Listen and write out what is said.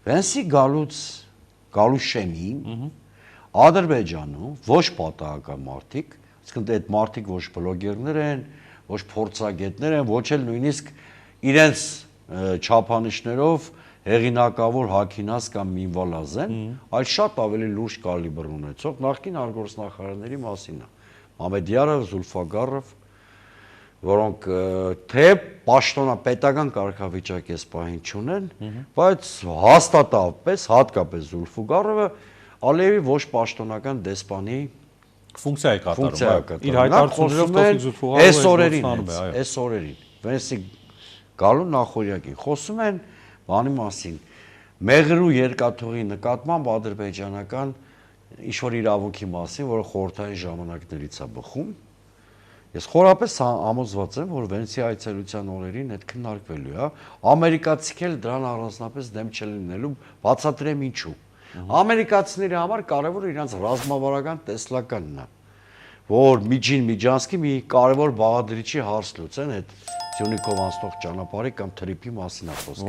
Վենսի գալու շեմին Ադրբեջանում ոչ պատահական մարդիկ, այսինքն այդ մարդիկ ոչ բլոգերներ են, ոչ փորձագետներ են, ոչ էլ նույնիսկ իրենց չափանիշներով հեղինակավոր հագինած կամ մինվալազ են, այլ շատ ավելի լուրջ կալիբր ունեցող նախկին արտգործնախարարների մասին է։ Մամեդյարով, Զուլֆագարով, որոնք թե պաշտոնապետական կարգավիճակ էս պահին չունեն, բայց հաստատապես, հատկապես Զուլֆուգարովը Ալիևի ոչ պաշտոնական դեսպանի ֆունկցիա է կատարում։ Իր հայտարարություններով Տոֆիկ Զուլֆուգարովը այս օրերին, Վենսի գալու նախօրյակին խոսում են բանի մասին, մեղրու երկաթուղի նկատմամբ ադրբեջանական ինչ-որ իրավունքի մասին, որը խորհրդային ժամանակներից է բխում։ Ես խորապես համոզված եմ, որ Վենսի այցելության օրերին այդ քննարկվելու է, ամերիկացիք էլ դրան առանձնապես դեմ չեն լինելու, բացատրեմ ինչու։ Ամերիկացիների համար կարևոր իրանց ռազմավարական տեսլականն է, որ միջին միջանցքի մի կարևոր բաղադրիչի հարց լուծեն այդ Սյունիքով անցնող ճանապարհի կամ թրիփի մասին է խոսքը։